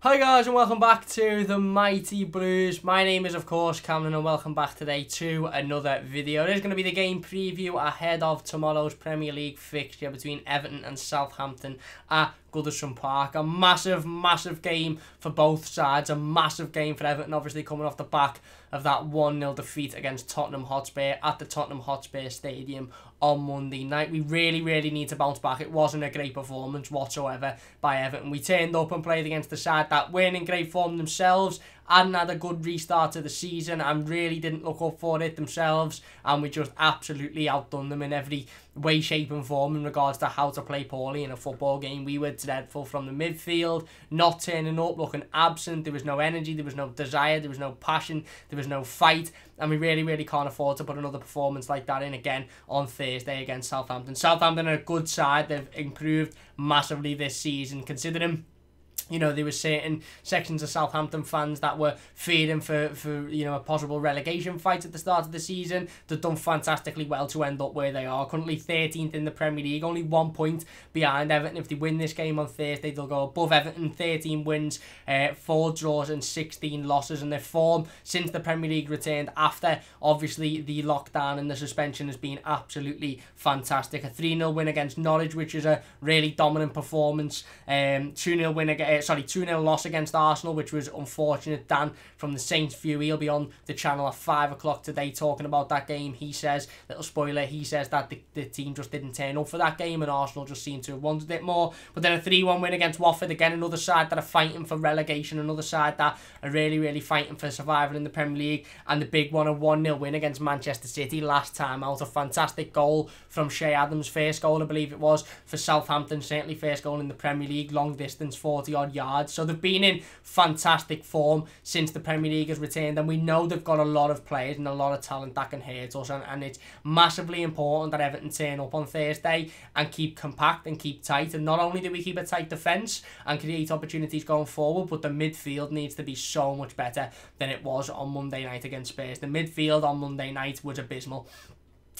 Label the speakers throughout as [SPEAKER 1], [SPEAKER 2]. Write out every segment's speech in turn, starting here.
[SPEAKER 1] Hi guys and welcome back to the Mighty Blues. My name is of course Cameron and welcome back today to another video. It is going to be the game preview ahead of tomorrow's Premier League fixture between Everton and Southampton at Goodison Park. A massive game for both sides. A massive game for Everton, obviously coming off the back of that 1-0 defeat against Tottenham Hotspur at the Tottenham Hotspur Stadium on Monday night. We really need to bounce back. It wasn't a great performance whatsoever by Everton. We turned up and played against the side that weren't in great form themselves, hadn't had a good restart to the season and really didn't look up for it themselves, and we just absolutely outdone them in every way, shape and form in regards to how to play poorly in a football game. We were dreadful from the midfield, not turning up, looking absent. There was no energy, there was no desire, there was no passion, there was no fight, and we really can't afford to put another performance like that in again on Thursday against Southampton. Southampton are a good side. They've improved massively this season, considering there were certain sections of Southampton fans that were fearing for a possible relegation fight at the start of the season. They've done fantastically well to end up where they are. Currently 13th in the Premier League, only 1 point behind Everton. If they win this game on Thursday, they'll go above Everton. 13 wins, 4 draws and 16 losses. And their form since the Premier League returned after, obviously, the lockdown and the suspension has been absolutely fantastic. A 3-0 win against Norwich, which is a really dominant performance. 2-0 win against 2-0 loss against Arsenal, which was unfortunate. Dan from the Saints View, he'll be on the channel at 5 o'clock today talking about that game. He says, little spoiler, he says that the team just didn't turn up for that game and Arsenal just seemed to have wanted it more. But then a 3-1 win against Watford, again another side that are fighting for relegation, another side that are really fighting for survival in the Premier League, and the big one, a 1-0 win against Manchester City last time out. A fantastic goal from Shea Adams, first goal I believe it was for Southampton, certainly first goal in the Premier League, long distance, 40 odd yards. So they've been in fantastic form since the Premier League has returned, and we know they've got a lot of players and a lot of talent that can hurt us, and it's massively important that Everton turn up on Thursday and keep compact and keep tight. And not only do we keep a tight defence and create opportunities going forward, but the midfield needs to be so much better than it was on Monday night against Spurs. The midfield on Monday night was abysmal.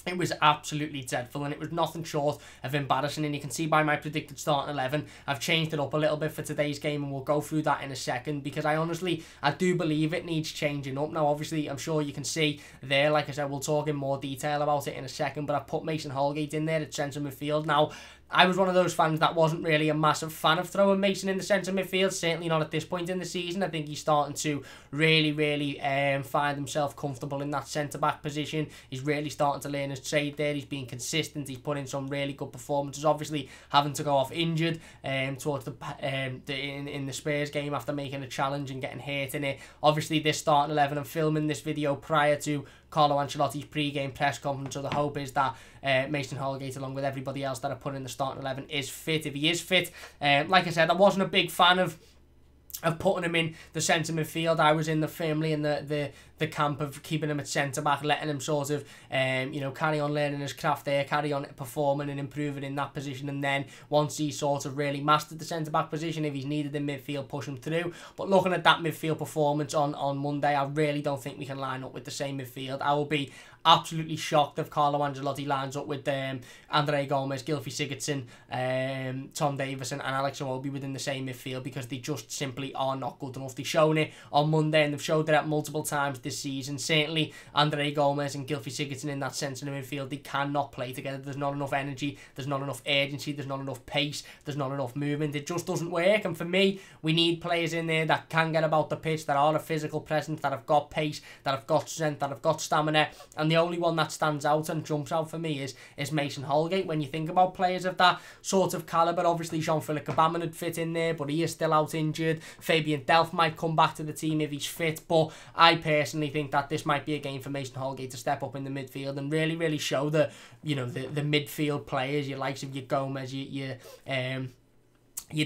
[SPEAKER 1] It was absolutely dreadful, and it was nothing short of embarrassing. And you can see by my predicted starting 11, I've changed it up a little bit for today's game, and we'll go through that in a second, because I do believe it needs changing up. Now, obviously, I'm sure you can see there, like I said, we'll talk in more detail about it in a second, but I've put Mason Holgate in there at centre midfield. Now, I was one of those fans that wasn't really a massive fan of throwing Mason in the centre midfield, certainly not at this point in the season. I think he's starting to really find himself comfortable in that centre-back position. He's really starting to learn his trade there. He's being consistent. He's put in some really good performances, obviously having to go off injured towards in the Spurs game after making a challenge and getting hurt in it. Obviously, this starting 11, I'm filming this video prior to Carlo Ancelotti's pre-game press conference, so the hope is that Mason Holgate, along with everybody else that I put in the starting 11, is fit. If he is fit, like I said, I wasn't a big fan of putting him in the centre midfield. I was firmly in the camp of keeping him at centre back, letting him sort of carry on learning his craft there, carry on performing and improving in that position, and then once he sort of really mastered the centre back position, if he's needed in midfield, push him through. But looking at that midfield performance on Monday, I really don't think we can line up with the same midfield. I will be absolutely shocked if Carlo Ancelotti lines up with Andre Gomes, Gylfi Sigurdsson, Tom Davison and Alex Iwobi within the same midfield, because they just simply are not good enough. They've shown it on Monday, and they've showed it at multiple times this season. Certainly Andre Gomes and Gylfi Sigurdsson in that centre midfield, they cannot play together. There's not enough energy, there's not enough urgency, there's not enough pace, there's not enough movement. It just doesn't work. And for me, we need players in there that can get about the pitch, that are a physical presence, that have got pace, that have got strength, that have got stamina. And the only one that stands out and jumps out for me is Mason Holgate. When you think about players of that sort of calibre, obviously Jean-Philippe Gbamin had fit in there, but he is still out injured. Fabian Delph might come back to the team if he's fit, but I personally think that this might be a game for Mason Holgate to step up in the midfield and really show the midfield players, your likes of your Gomez, your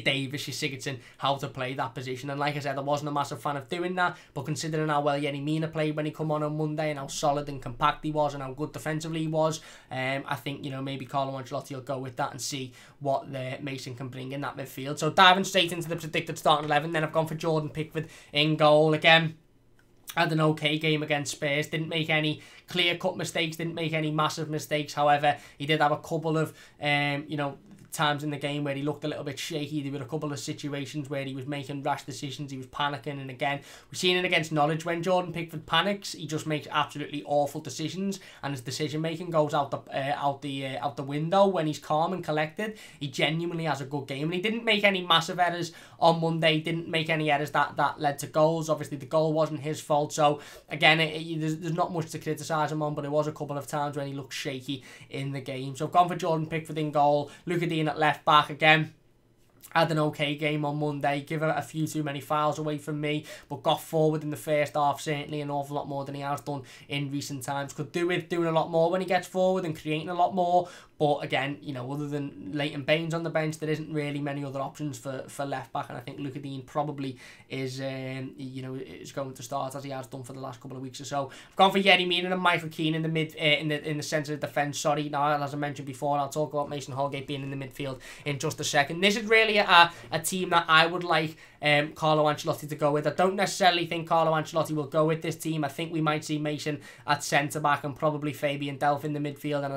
[SPEAKER 1] Davis, your Sigurdsson, how to play that position. And like I said, I wasn't a massive fan of doing that, but considering how well Yerry Mina played when he come on Monday, and how solid and compact he was, and how good defensively he was, I think maybe Carlo Ancelotti will go with that and see what Mason can bring in that midfield. So diving straight into the predicted starting 11, then I've gone for Jordan Pickford in goal again. Had an okay game against Spurs, didn't make any clear-cut mistakes, didn't make any massive mistakes. However, he did have a couple of times in the game where he looked a little bit shaky. There were a couple of situations where he was making rash decisions, he was panicking, and again, we've seen it against Norwich. When Jordan Pickford panics, he just makes absolutely awful decisions, and his decision making goes out the window. When he's calm and collected, he genuinely has a good game, and he didn't make any massive errors on Monday. He didn't make any errors that led to goals. Obviously, the goal wasn't his fault, so again, there's not much to criticise him on, but it was a couple of times when he looked shaky in the game. So I've gone for Jordan Pickford in goal. Moise Kean at left back again. Had an okay game on Monday, give a few too many fouls away from me, but got forward in the first half, certainly an awful lot more than he has done in recent times. Could do with doing a lot more when he gets forward and creating a lot more, but again, you know, other than Leighton Baines on the bench, there isn't really many other options for left back, and I think Moise Kean probably is, you know, is going to start as he has done for the last couple of weeks or so. I've gone for Yerry Mina and Moise Kean in the mid, in the centre of defence. Sorry, now as I mentioned before, I'll talk about Mason Holgate being in the midfield in just a second. This is really a team that I would like Carlo Ancelotti to go with. I don't necessarily think Carlo Ancelotti will go with this team. I think we might see Mason at centre-back and probably Fabian Delph in the midfield, and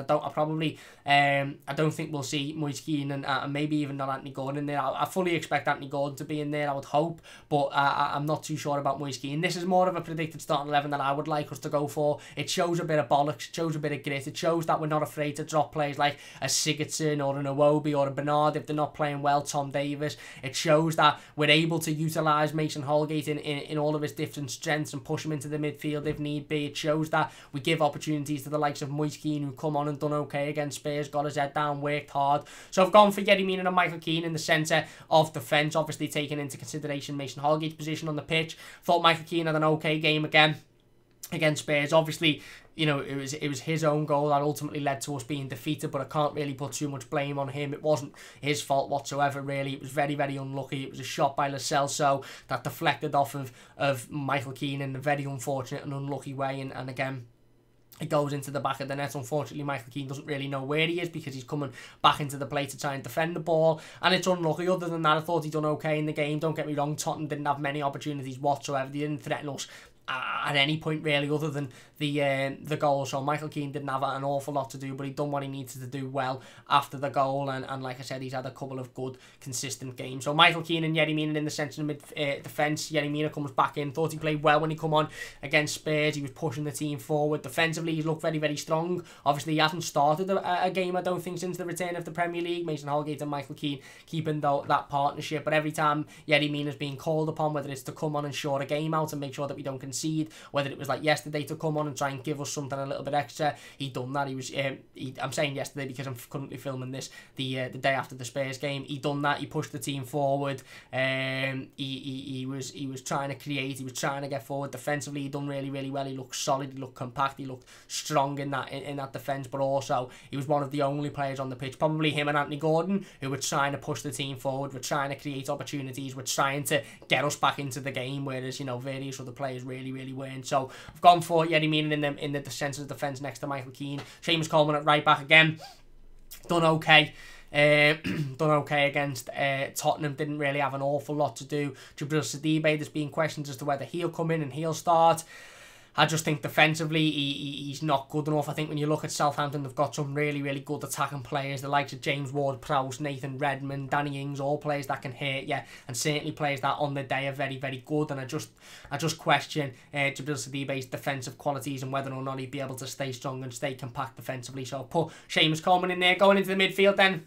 [SPEAKER 1] I don't think we'll see Moise Kean and maybe even not Anthony Gordon in there. I fully expect Anthony Gordon to be in there, I would hope, but I'm not too sure about Moise Kean. This is more of a predicted starting 11 that I would like us to go for. It shows a bit of bollocks, it shows a bit of grit, it shows that we're not afraid to drop players like a Sigurdsson or an Iwobi or a Bernard if they're not playing well, Tom Davis. It shows that we're able to utilise Mason Holgate in all of his different strengths and push him into the midfield if need be. It shows that we give opportunities to the likes of Moise Kean, who come on and done okay against Spurs, got his head down, worked hard. So I've gone for Yerry Mina and Moise Kean in the centre of defence, obviously taking into consideration Mason Holgate's position on the pitch. Thought Moise Kean had an okay game again against Spurs. Obviously, you know, it was his own goal that ultimately led to us being defeated, but I can't really put too much blame on him. It wasn't his fault whatsoever, really. It was very, very unlucky. It was a shot by Lo Celso that deflected off of Moise Kean in a very unfortunate and unlucky way, and again, it goes into the back of the net. Unfortunately, Moise Kean doesn't really know where he is because he's coming back into the play to try and defend the ball, and it's unlucky. Other than that, I thought he'd done okay in the game. Don't get me wrong, Tottenham didn't have many opportunities whatsoever. They didn't threaten us at any point really, other than the goal. So Moise Kean didn't have an awful lot to do, but he'd done what he needed to do well after the goal, and like I said, he's had a couple of good consistent games. So Moise Kean and Yerry Mina in the centre of mid defence. Yerry Mina comes back in. Thought he played well when he come on against Spurs. He was pushing the team forward. Defensively, he's looked very, very strong. Obviously, he hasn't started a game, I don't think, since the return of the Premier League. Mason Holgate and Moise Kean keeping that partnership, but every time Yerry Mina's being called upon, whether it's to come on and short a game out and make sure that we don't concede, whether it was like yesterday to come on and try and give us something a little bit extra, he done that. He was I'm saying yesterday because I'm currently filming this the day after the Spurs game. He done that. He pushed the team forward. He was trying to create. He was trying to get forward defensively. He done really, really well. He looked solid. He looked compact. He looked strong in that defence. But also, he was one of the only players on the pitch, probably him and Anthony Gordon, who were trying to push the team forward. Were trying to create opportunities. Were trying to get us back into the game. Whereas, you know, various other players really, really weren't. So I've gone for Yerry Mina in the centre of defence next to Moise Kean. Seamus Coleman at right back again. Done okay. Done okay against Tottenham. Didn't really have an awful lot to do. Djibril Sidibe, there's been questions as to whether he'll come in and he'll start. I just think defensively he's not good enough. I think when you look at Southampton, they've got some really, really good attacking players. The likes of James Ward-Prowse, Nathan Redmond, Danny Ings, all players that can hurt you, and certainly players that on the day are very, very good. And I just question Djibril Sidibe's defensive qualities and whether or not he'd be able to stay strong and stay compact defensively. So I'll put Seamus Coleman in there. Going into the midfield then,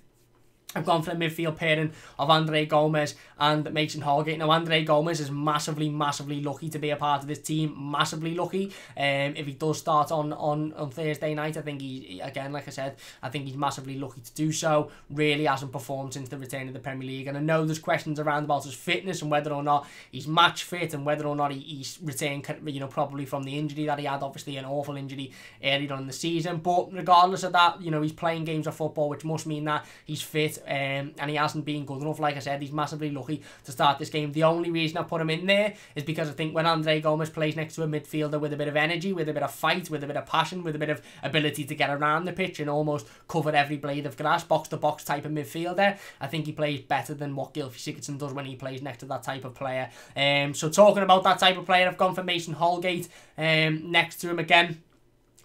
[SPEAKER 1] I've gone for the midfield pairing of Andre Gomes and Mason Holgate. Now, Andre Gomes is massively, massively lucky to be a part of this team. Massively lucky. If he does start on Thursday night, I think again, like I said, I think he's massively lucky to do so. Really hasn't performed since the return of the Premier League. And I know there's questions around about his fitness and whether or not he's match fit and whether or not he's returned, you know, probably from the injury that he had. Obviously, an awful injury earlier on in the season. But regardless of that, you know, he's playing games of football, which must mean that he's fit. And he hasn't been good enough. Like I said, he's massively lucky to start this game. The only reason I put him in there is because I think when Andre Gomes plays next to a midfielder with a bit of energy, with a bit of fight, with a bit of passion, with a bit of ability to get around the pitch and almost cover every blade of grass, box-to-box type of midfielder, I think he plays better than what Gylfi Sigurdsson does when he plays next to that type of player. So talking about that type of player, I've gone for Mason Holgate next to him again.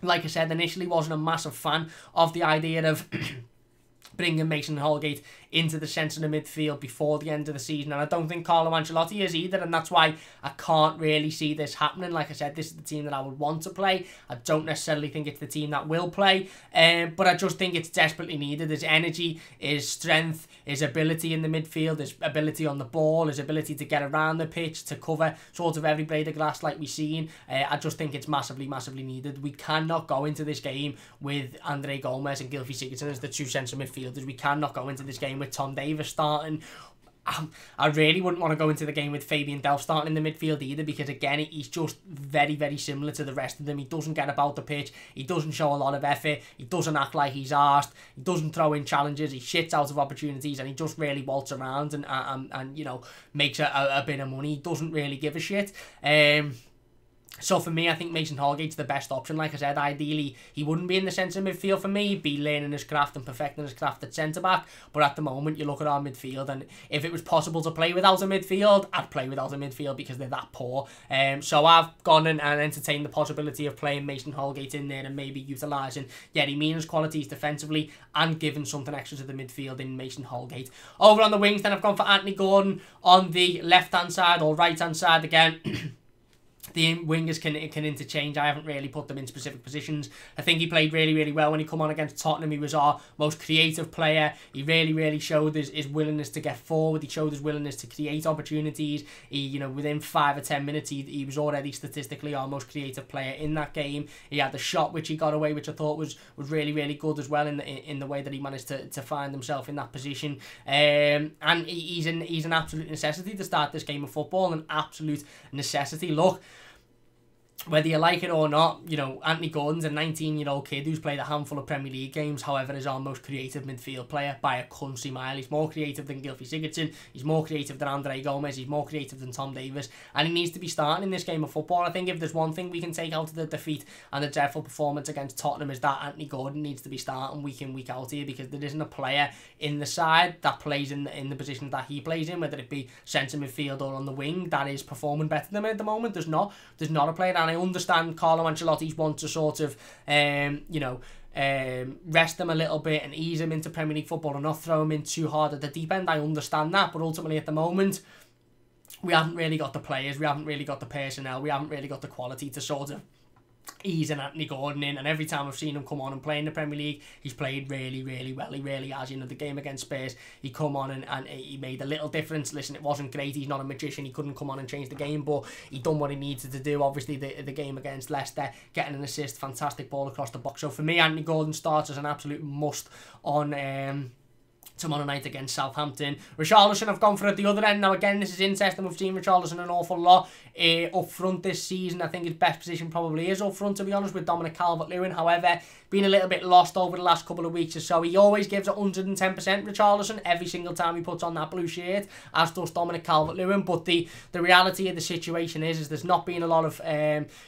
[SPEAKER 1] Like I said, initially wasn't a massive fan of the idea of bringing Mason Holgate into the centre of the midfield before the end of the season. And I don't think Carlo Ancelotti is either, and that's why I can't really see this happening. Like I said, this is the team that I would want to play. I don't necessarily think it's the team that will play, but I just think it's desperately needed. His energy, his strength, his ability in the midfield, his ability on the ball, his ability to get around the pitch, to cover sort of every blade of grass like we've seen. I just think it's massively, massively needed. We cannot go into this game with Andre Gomes and Gylfi Sigurdsson as the two centre midfielders. We cannot go into this game with Tom Davies starting. I really wouldn't want to go into the game with Fabian Delph starting in the midfield either, because again, he's just very, very similar to the rest of them. He doesn't get about the pitch, he doesn't show a lot of effort, he doesn't act like he's arsed, he doesn't throw in challenges, he shits out of opportunities, and he just really waltz around and you know, makes a bit of money. He doesn't really give a shit. So for me, I think Mason Holgate's the best option. Like I said, ideally, he wouldn't be in the centre midfield for me. He'd be learning his craft and perfecting his craft at centre-back. But at the moment, you look at our midfield, and if it was possible to play without a midfield, I'd play without a midfield because they're that poor. So I've gone and entertained the possibility of playing Mason Holgate in there and maybe utilising Yerry Mina's qualities defensively and giving something extra to the midfield in Mason Holgate. Over on the wings, then I've gone for Anthony Gordon on the left-hand side or right-hand side again. The wingers can interchange. I haven't really put them in specific positions. I think he played really, really well when he come on against Tottenham. He was our most creative player. He really, really showed his willingness to get forward. He showed his willingness to create opportunities. He, you know, within 5 or 10 minutes, he was already statistically our most creative player in that game. He had the shot which he got away, which I thought was really, really good as well in the way that he managed to find himself in that position. And he's an absolute necessity to start this game of football. An absolute necessity. Look, whether you like it or not, you know, Anthony Gordon's a 19-year-old kid who's played a handful of Premier League games, however, is our most creative midfield player by a country mile. He's more creative than Gylfi Sigurdsson, he's more creative than Andre Gomes, he's more creative than Tom Davies, and he needs to be starting in this game of football. I think if there's one thing we can take out of the defeat and the dreadful performance against Tottenham is that Anthony Gordon needs to be starting week in, week out here, because there isn't a player in the side that plays in the position that he plays in, whether it be centre midfield or on the wing, that is performing better than him at the moment. There's not a player, and I understand Carlo Ancelotti's want to sort of, you know, rest them a little bit and ease them into Premier League football and not throw them in too hard at the deep end. I understand that, but ultimately at the moment, we haven't really got the players, we haven't really got the personnel, we haven't really got the quality to sort of ease an Anthony Gordon in. And every time I've seen him come on and play in the Premier League, he's played really, really well. He really has. You know, the game against Spurs, he come on and he made a little difference. Listen, it wasn't great. He's not a magician. He couldn't come on and change the game, but he done what he needed to do. Obviously, the game against Leicester, getting an assist, fantastic ball across the box. So for me, Anthony Gordon starts as an absolute must on tomorrow night against Southampton. Richarlison, I've gone for at the other end. Now again, this is interesting. We've seen Richarlison an awful lot up front this season. I think his best position probably is up front, to be honest, with Dominic Calvert-Lewin. However, been a little bit lost over the last couple of weeks or so. He always gives 110% Richarlison every single time he puts on that blue shirt, as does Dominic Calvert-Lewin. But the reality of the situation is there's not been a lot of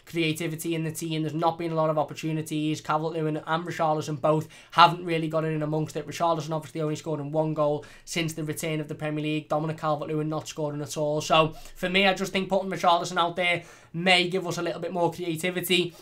[SPEAKER 1] creativity in the team. There's not been a lot of opportunities. Calvert-Lewin and Richarlison both haven't really got in amongst it. Richarlison obviously only scored in 1 goal since the return of the Premier League. Dominic Calvert-Lewin not scoring at all. So for me, I just think putting Richarlison out there may give us a little bit more creativity.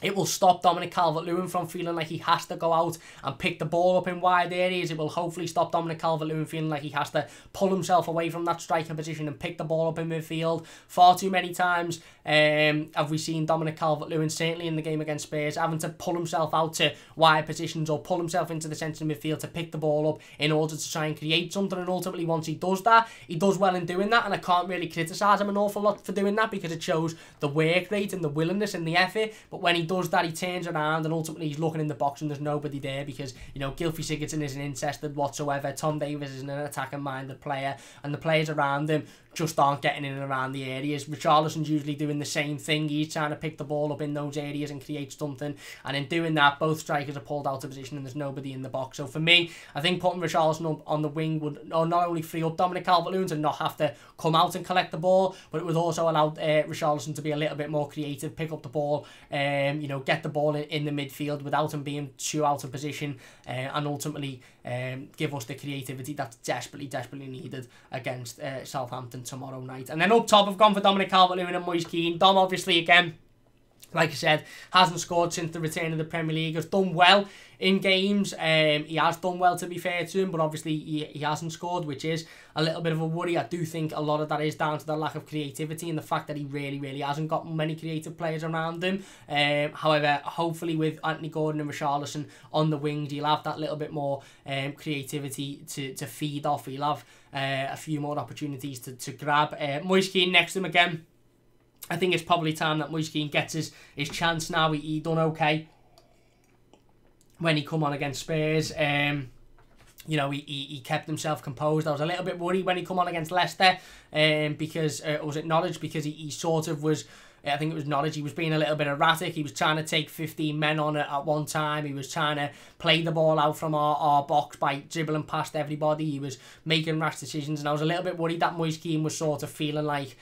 [SPEAKER 1] It will stop Dominic Calvert-Lewin from feeling like he has to go out and pick the ball up in wide areas. It will hopefully stop Dominic Calvert-Lewin feeling like he has to pull himself away from that striker position and pick the ball up in midfield. Far too many times have we seen Dominic Calvert-Lewin, certainly in the game against Spurs, having to pull himself out to wide positions or pull himself into the centre of midfield to pick the ball up in order to try and create something. And ultimately, once he does that, he does well in doing that, and I can't really criticise him an awful lot for doing that, because it shows the work rate and the willingness and the effort. But when he does that, he turns around and ultimately he's looking in the box and there's nobody there, because, you know, Gylfi Sigurdsson isn't interested whatsoever. Tom Davies isn't an attacking minded player, and the players around him just aren't getting in and around the areas. Richarlison's usually doing the same thing. He's trying to pick the ball up in those areas and create something, and in doing that, both strikers are pulled out of position and there's nobody in the box. So for me, I think putting Richarlison up on the wing would not only free up Dominic Calvert-Lewin to not have to come out and collect the ball, but it would also allow Richarlison to be a little bit more creative, pick up the ball, you know, get the ball in the midfield without him being too out of position, and ultimately give us the creativity that's desperately needed against Southampton tomorrow night. And then up top, I've gone for Dominic Calvert-Lewin and Moise Kean. Dom, obviously, again, Like I said, hasn't scored since the return of the Premier League. Has done well in games. He has done well, to be fair to him, but obviously he hasn't scored, which is a little bit of a worry. I do think a lot of that is down to the lack of creativity and the fact that he really hasn't got many creative players around him. However, hopefully with Anthony Gordon and Richarlison on the wings, he'll have that little bit more creativity to feed off. He'll have a few more opportunities to grab. Moise Kean next to him again. I think it's probably time that Moise Kean gets his chance now. He done okay when he come on against Spurs. You know, he kept himself composed. I was a little bit worried when he come on against Leicester, because was it Norwich? Because he sort of was. I think it was Norwich. He was being a little bit erratic. He was trying to take 15 men on at one time. He was trying to play the ball out from our box by dribbling past everybody. He was making rash decisions, and I was a little bit worried that Moise Kean was sort of feeling like,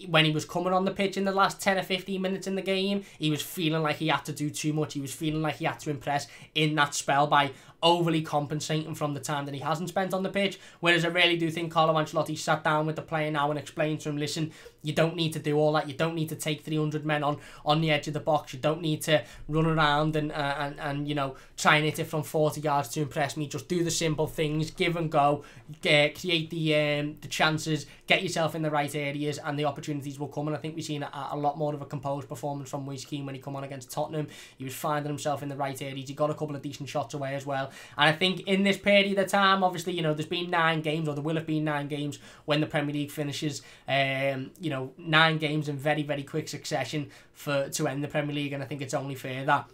[SPEAKER 1] when he was coming on the pitch in the last 10 or 15 minutes in the game, he was feeling like he had to do too much. He was feeling like he had to impress in that spell by overly compensating from the time that he hasn't spent on the pitch. Whereas I really do think Carlo Ancelotti sat down with the player now and explained to him, listen, you don't need to do all that. You don't need to take 300 men on the edge of the box. You don't need to run around and you know, try and hit it from 40 yards to impress me. Just do the simple things, give and go, create the chances, get yourself in the right areas, and the opportunities will come. And I think we've seen a lot more of a composed performance from Moise Kean when he come on against Tottenham. He was finding himself in the right areas. He got a couple of decent shots away as well. And I think in this period of time, obviously, you know, there's been 9 games, or there will have been 9 games when the Premier League finishes. You know, 9 games in very quick succession to end the Premier League, and I think it's only fair that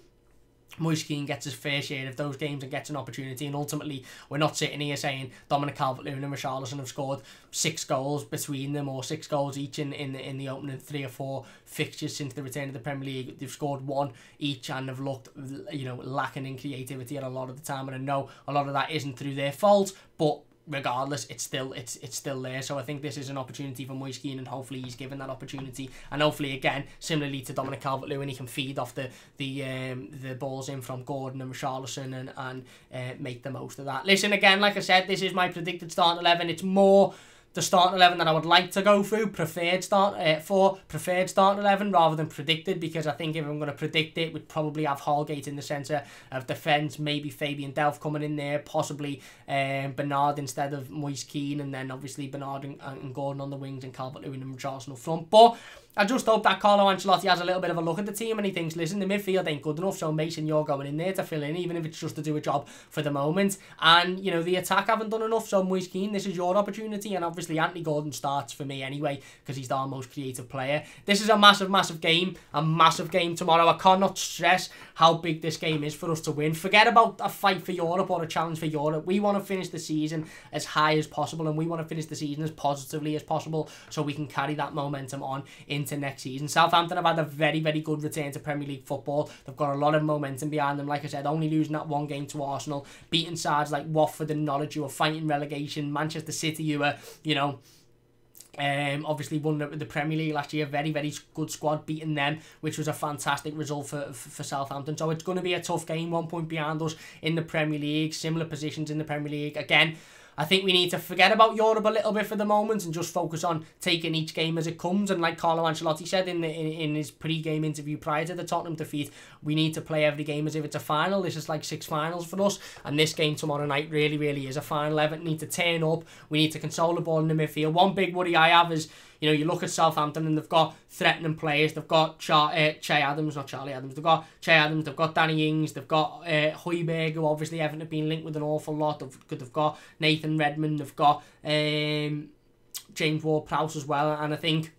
[SPEAKER 1] Moise Kean gets his fair share of those games and gets an opportunity. And ultimately, we're not sitting here saying Dominic Calvert-Lewin and Richarlison have scored 6 goals between them, or 6 goals each in the opening 3 or 4 fixtures since the return of the Premier League. They've scored 1 each and have looked, you know, lacking in creativity at a lot of the time. And I know a lot of that isn't through their fault, but regardless, it's still there. So I think this is an opportunity for Moise Kean, and hopefully he's given that opportunity, and hopefully, again, similarly to Dominic Calvert-Lewin, he can feed off the balls in from Gordon and Richarlison and make the most of that. Listen, again, like I said, this is my predicted starting 11. It's more the starting 11 that I would like to go through, preferred starting 11 rather than predicted, because I think if I'm going to predict it, we'd probably have Holgate in the centre of defence, maybe Fabian Delph coming in there, possibly Bernard instead of Moise Kean, and then obviously Bernard and Gordon on the wings, and Calvert-Lewin and Richarlison up front. But I just hope that Carlo Ancelotti has a little bit of a look at the team and he thinks, listen, the midfield ain't good enough, so Mason, you're going in there to fill in, even if it's just to do a job for the moment. And, you know, the attack haven't done enough, so Moise Kean, this is your opportunity. And obviously Anthony Gordon starts for me anyway, because he's our most creative player. This is a massive game tomorrow. I cannot stress how big this game is for us to win. Forget about a fight for Europe or a challenge for Europe. We want to finish the season as high as possible, and we want to finish the season as positively as possible, so we can carry that momentum on into next season. Southampton have had a very good return to Premier League football. They've got a lot of momentum behind them. Like I said, only losing that 1 game to Arsenal, beating sides like Watford and Norwich, who are fighting relegation, Manchester City, who are, you know, obviously won the Premier League last year. Very good squad, beating them, which was a fantastic result for Southampton. So it's going to be a tough game. 1 point behind us in the Premier League, similar positions in the Premier League. Again, I think we need to forget about Europe a little bit for the moment and just focus on taking each game as it comes. And like Carlo Ancelotti said in his pre-game interview prior to the Tottenham defeat, we need to play every game as if it's a final. This is like 6 finals for us, and this game tomorrow night really is a final. Everton need to turn up. We need to control the ball in the midfield. One big worry I have is, you know, you look at Southampton and they've got threatening players. They've got Che Adams, not Charlie Adams. They've got Che Adams. They've got Danny Ings. They've got Højbjerg, who obviously haven't been linked with an awful lot. They've got Nathan Redmond. They've got James Ward-Prowse as well. And I think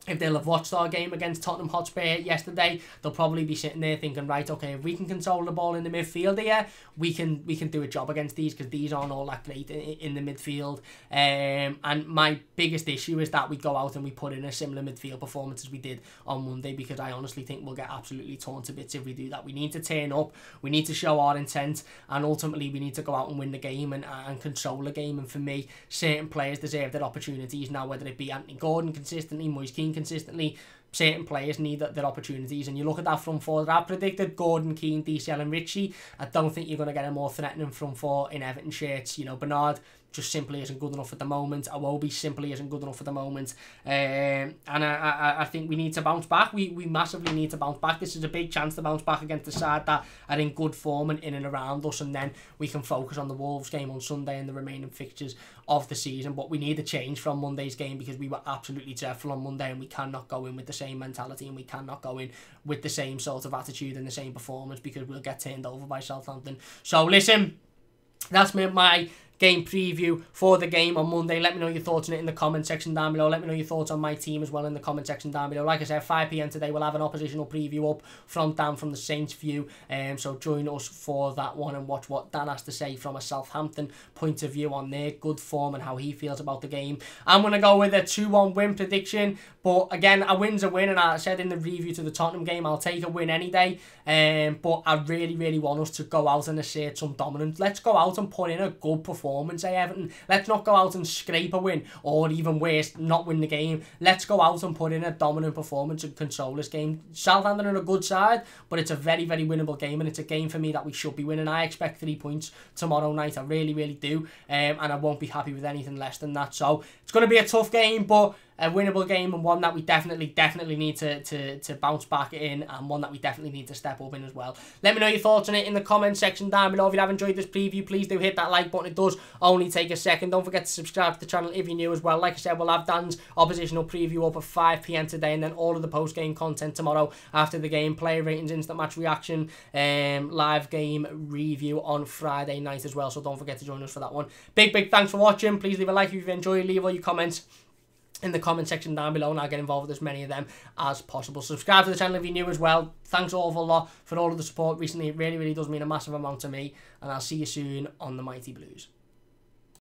[SPEAKER 1] if they'll have watched our game against Tottenham Hotspur yesterday, they'll probably be sitting there thinking, right, okay, if we can control the ball in the midfield here, we can do a job against these, because these aren't all that great in the midfield. And my biggest issue is that we go out and we put in a similar midfield performance as we did on Monday, because I honestly think we'll get absolutely torn to bits if we do that. We need to turn up, we need to show our intent, and ultimately we need to go out and win the game and control the game. And for me, certain players deserve their opportunities now, whether it be Anthony Gordon consistently, Moise Kean consistently. Certain players need their opportunities, and you look at that front four that I've predicted: Gordon, Kean, DCL and Ritchie. I don't think you're going to get a more threatening front four in Everton shirts. You know, Bernard just simply isn't good enough at the moment. Iwobi simply isn't good enough at the moment. And I think we need to bounce back. We massively need to bounce back. This is a big chance to bounce back against the side that are in good form and in and around us, and then we can focus on the Wolves game on Sunday and the remaining fixtures of the season. But we need a change from Monday's game, because we were absolutely dreadful on Monday, and we cannot go in with the same mentality, and we cannot go in with the same sort of attitude and the same performance, because we'll get turned over by Southampton. So listen, that's my game preview for the game on Monday. Let me know your thoughts on it in the comment section down below. Let me know your thoughts on my team as well in the comment section down below. Like I said, 5 PM today, we'll have an oppositional preview up from Dan from the Saints view. So join us for that one and watch what Dan has to say from a Southampton point of view on their good form and how he feels about the game. I'm going to go with a 2-1 win prediction. But again, a win's a win, and I said in the review to the Tottenham game, I'll take a win any day. But I really want us to go out and assert some dominance. Let's go out and put in a good performance, Everton. Let's not go out and scrape a win, or even worse, not win the game. Let's go out and put in a dominant performance and control this game. Southampton are a good side, but it's a very winnable game, and it's a game for me that we should be winning. I expect 3 points tomorrow night. I really do. And I won't be happy with anything less than that. So it's going to be a tough game, but a winnable game, and one that we definitely need to bounce back in, and one that we definitely need to step up in as well. Let me know your thoughts on it in the comment section down below. If you have enjoyed this preview, please do hit that like button. It does only take a second. Don't forget to subscribe to the channel if you're new as well. Like I said, we'll have Dan's oppositional preview up at 5 PM today, and then all of the post-game content tomorrow after the game. Player ratings, instant match reaction, live game review on Friday night as well. So don't forget to join us for that one. Big thanks for watching. Please leave a like if you've enjoyed. Leave all your comments in the comment section down below, and I'll get involved with as many of them as possible. Subscribe to the channel if you're new as well. Thanks an awful lot for all of the support recently. It really does mean a massive amount to me, and I'll see you soon on the Mighty Blues.